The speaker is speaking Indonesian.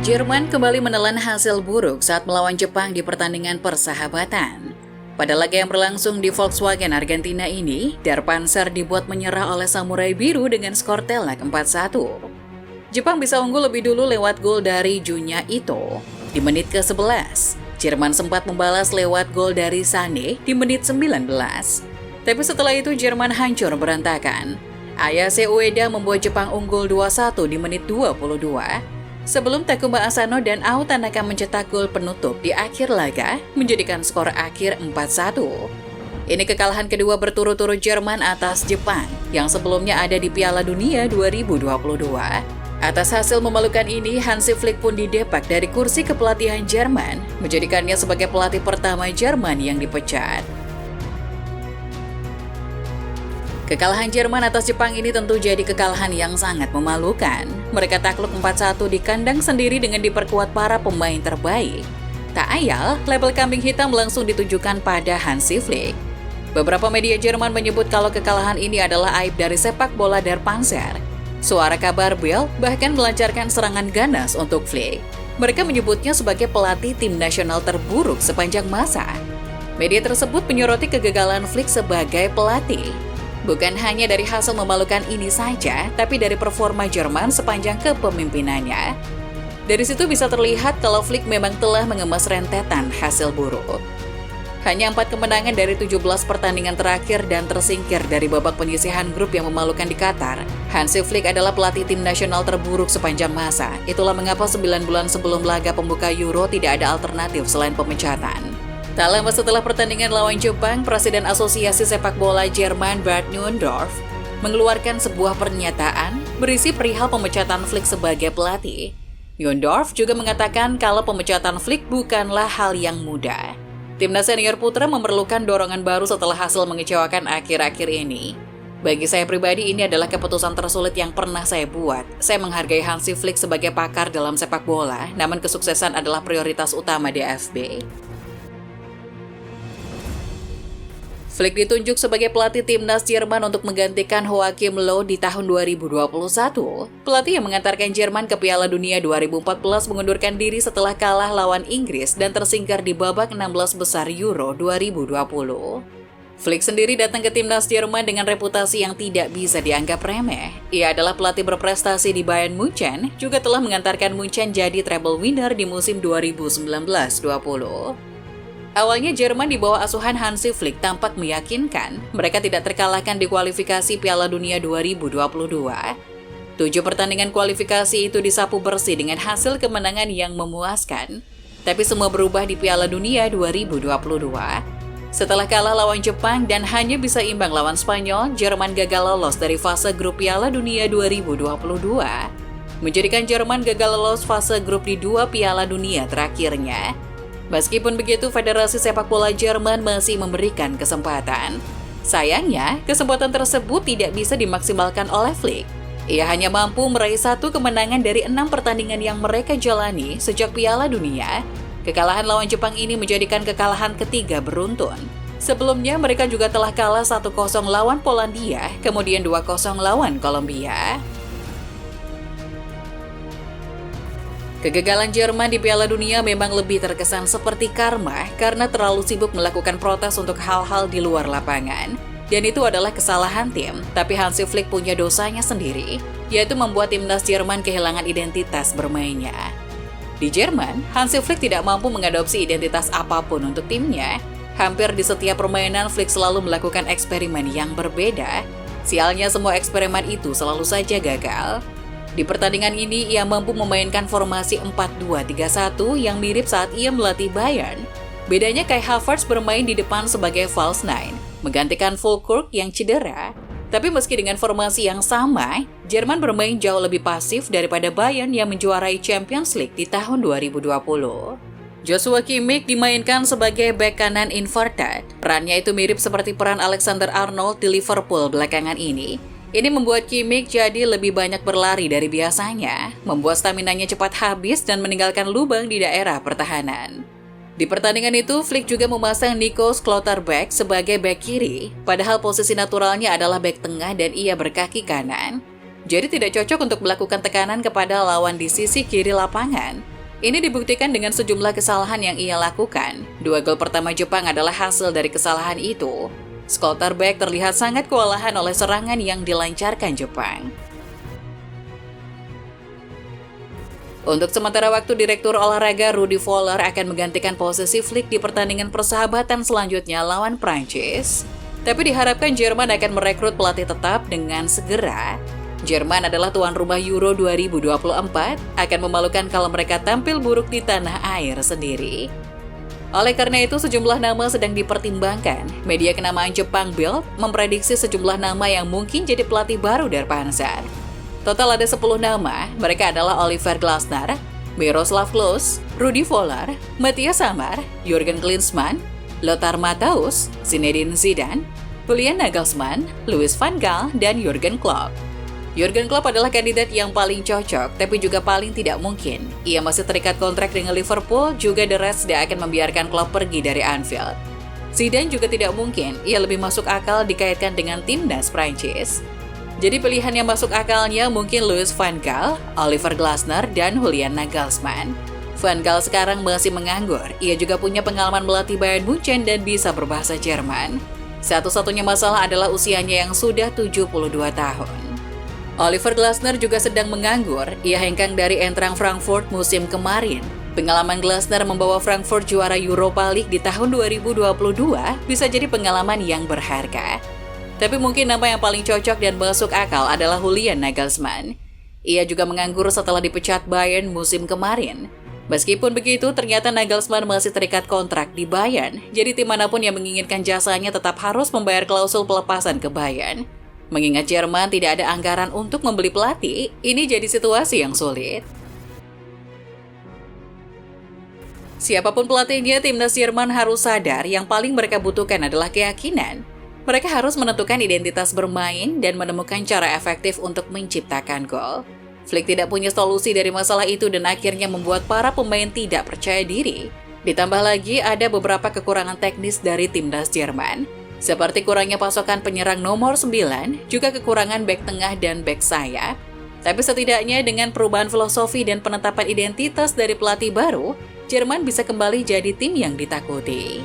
Jerman kembali menelan hasil buruk saat melawan Jepang di pertandingan persahabatan. Pada laga yang berlangsung di Volkswagen Argentina ini, Der Panzer dibuat menyerah oleh Samurai Biru dengan skor telak 4-1. Jepang bisa unggul lebih dulu lewat gol dari Junya Ito di menit ke-11. Jerman sempat membalas lewat gol dari Sané di menit 19. Tapi setelah itu Jerman hancur berantakan. Ayase Ueda membuat Jepang unggul 2-1 di menit 22. Sebelum Takuma Asano dan Ao Tanaka mencetak gol penutup di akhir laga, menjadikan skor akhir 4-1. Ini kekalahan kedua berturut-turut Jerman atas Jepang, yang sebelumnya ada di Piala Dunia 2022. Atas hasil memalukan ini, Hansi Flick pun didepak dari kursi kepelatihan Jerman, menjadikannya sebagai pelatih pertama Jerman yang dipecat. Kekalahan Jerman atas Jepang ini tentu jadi kekalahan yang sangat memalukan. Mereka takluk 4-1 di kandang sendiri dengan diperkuat para pemain terbaik. Tak ayal, label kambing hitam langsung ditujukan pada Hansi Flick. Beberapa media Jerman menyebut kalau kekalahan ini adalah aib dari sepak bola Der Panzer. Suara kabar Bild bahkan melancarkan serangan ganas untuk Flick. Mereka menyebutnya sebagai pelatih tim nasional terburuk sepanjang masa. Media tersebut menyoroti kegagalan Flick sebagai pelatih. Bukan hanya dari hasil memalukan ini saja, tapi dari performa Jerman sepanjang kepemimpinannya. Dari situ bisa terlihat kalau Flick memang telah mengemas rentetan hasil buruk. Hanya 4 kemenangan dari 17 pertandingan terakhir dan tersingkir dari babak penyisihan grup yang memalukan di Qatar. Hansi Flick adalah pelatih tim nasional terburuk sepanjang masa. Itulah mengapa 9 bulan sebelum laga pembuka Euro tidak ada alternatif selain pemecatan. Tak lama setelah pertandingan lawan Jepang, Presiden Asosiasi Sepak Bola Jerman Bert Neuendorf mengeluarkan sebuah pernyataan berisi perihal pemecatan Flick sebagai pelatih. Neuendorf juga mengatakan kalau pemecatan Flick bukanlah hal yang mudah. Timnas senior putra memerlukan dorongan baru setelah hasil mengecewakan akhir-akhir ini. Bagi saya pribadi, ini adalah keputusan tersulit yang pernah saya buat. Saya menghargai Hansi Flick sebagai pakar dalam sepak bola, namun kesuksesan adalah prioritas utama DFB. Flick ditunjuk sebagai pelatih timnas Jerman untuk menggantikan Joachim Löw di tahun 2021. Pelatih yang mengantarkan Jerman ke Piala Dunia 2014 mengundurkan diri setelah kalah lawan Inggris dan tersingkir di babak 16 besar Euro 2020. Flick sendiri datang ke timnas Jerman dengan reputasi yang tidak bisa dianggap remeh. Ia adalah pelatih berprestasi di Bayern Munchen, juga telah mengantarkan Munchen jadi treble winner di musim 2019-20. Awalnya Jerman di bawah asuhan Hansi Flick tampak meyakinkan. Mereka tidak terkalahkan di kualifikasi Piala Dunia 2022. 7 pertandingan kualifikasi itu disapu bersih dengan hasil kemenangan yang memuaskan. Tapi semua berubah di Piala Dunia 2022. Setelah kalah lawan Jepang dan hanya bisa imbang lawan Spanyol, Jerman gagal lolos dari fase grup Piala Dunia 2022. Menjadikan Jerman gagal lolos fase grup di 2 Piala Dunia terakhirnya. Meskipun begitu, Federasi Sepak Bola Jerman masih memberikan kesempatan. Sayangnya, kesempatan tersebut tidak bisa dimaksimalkan oleh Flick. Ia hanya mampu meraih 1 kemenangan dari 6 pertandingan yang mereka jalani sejak Piala Dunia. Kekalahan lawan Jepang ini menjadikan kekalahan ketiga beruntun. Sebelumnya, mereka juga telah kalah 1-0 lawan Polandia, kemudian 2-0 lawan Kolombia. Kegagalan Jerman di Piala Dunia memang lebih terkesan seperti karma karena terlalu sibuk melakukan protes untuk hal-hal di luar lapangan. Dan itu adalah kesalahan tim, tapi Hansi Flick punya dosanya sendiri, yaitu membuat timnas Jerman kehilangan identitas bermainnya. Di Jerman, Hansi Flick tidak mampu mengadopsi identitas apapun untuk timnya. Hampir di setiap permainan, Flick selalu melakukan eksperimen yang berbeda. Sialnya semua eksperimen itu selalu saja gagal. Di pertandingan ini, ia mampu memainkan formasi 4-2-3-1 yang mirip saat ia melatih Bayern. Bedanya Kai Havertz bermain di depan sebagai false nine, menggantikan Füllkrug yang cedera. Tapi meski dengan formasi yang sama, Jerman bermain jauh lebih pasif daripada Bayern yang menjuarai Champions League di tahun 2020. Joshua Kimmich dimainkan sebagai bek kanan inverted. Perannya itu mirip seperti peran Alexander-Arnold di Liverpool belakangan ini. Ini membuat Kimmich jadi lebih banyak berlari dari biasanya, membuat staminanya cepat habis dan meninggalkan lubang di daerah pertahanan. Di pertandingan itu, Flick juga memasang Nico Schlotterbeck sebagai bek kiri, padahal posisi naturalnya adalah bek tengah dan ia berkaki kanan. Jadi tidak cocok untuk melakukan tekanan kepada lawan di sisi kiri lapangan. Ini dibuktikan dengan sejumlah kesalahan yang ia lakukan. 2 gol pertama Jepang adalah hasil dari kesalahan itu. Schlotterbeck terlihat sangat kewalahan oleh serangan yang dilancarkan Jepang. Untuk sementara waktu, Direktur Olahraga Rudi Voller akan menggantikan posisi Flick di pertandingan persahabatan selanjutnya lawan Prancis. Tapi diharapkan Jerman akan merekrut pelatih tetap dengan segera. Jerman adalah tuan rumah Euro 2024, akan memalukan kalau mereka tampil buruk di tanah air sendiri. Oleh karena itu, sejumlah nama sedang dipertimbangkan. Media kenamaan Jepang Bild memprediksi sejumlah nama yang mungkin jadi pelatih baru dari Panzer. Total ada 10 nama, mereka adalah Oliver Glasner, Miroslav Klose, Rudi Voller, Matthias Sammer, Jurgen Klinsmann, Lothar Matthäus, Zinedine Zidane, Julian Nagelsmann, Louis van Gaal, dan Jurgen Klopp. Jurgen Klopp adalah kandidat yang paling cocok, tapi juga paling tidak mungkin. Ia masih terikat kontrak dengan Liverpool, juga The Reds tidak akan membiarkan Klopp pergi dari Anfield. Zidane juga tidak mungkin, ia lebih masuk akal dikaitkan dengan timnas Prancis. Jadi pilihan yang masuk akalnya mungkin Louis van Gaal, Oliver Glasner, dan Julian Nagelsmann. Van Gaal sekarang masih menganggur, ia juga punya pengalaman melatih Bayern Munchen dan bisa berbahasa Jerman. Satu-satunya masalah adalah usianya yang sudah 72 tahun. Oliver Glasner juga sedang menganggur, ia hengkang dari Eintracht Frankfurt musim kemarin. Pengalaman Glasner membawa Frankfurt juara Europa League di tahun 2022 bisa jadi pengalaman yang berharga. Tapi mungkin nama yang paling cocok dan masuk akal adalah Julian Nagelsmann. Ia juga menganggur setelah dipecat Bayern musim kemarin. Meskipun begitu, ternyata Nagelsmann masih terikat kontrak di Bayern, jadi tim manapun yang menginginkan jasanya tetap harus membayar klausul pelepasan ke Bayern. Mengingat Jerman tidak ada anggaran untuk membeli pelatih, ini jadi situasi yang sulit. Siapapun pelatihnya, timnas Jerman harus sadar yang paling mereka butuhkan adalah keyakinan. Mereka harus menentukan identitas bermain dan menemukan cara efektif untuk menciptakan gol. Flick tidak punya solusi dari masalah itu dan akhirnya membuat para pemain tidak percaya diri. Ditambah lagi ada beberapa kekurangan teknis dari timnas Jerman. Seperti kurangnya pasokan penyerang nomor 9, juga kekurangan bek tengah dan bek sayap. Tapi setidaknya dengan perubahan filosofi dan penetapan identitas dari pelatih baru, Jerman bisa kembali jadi tim yang ditakuti.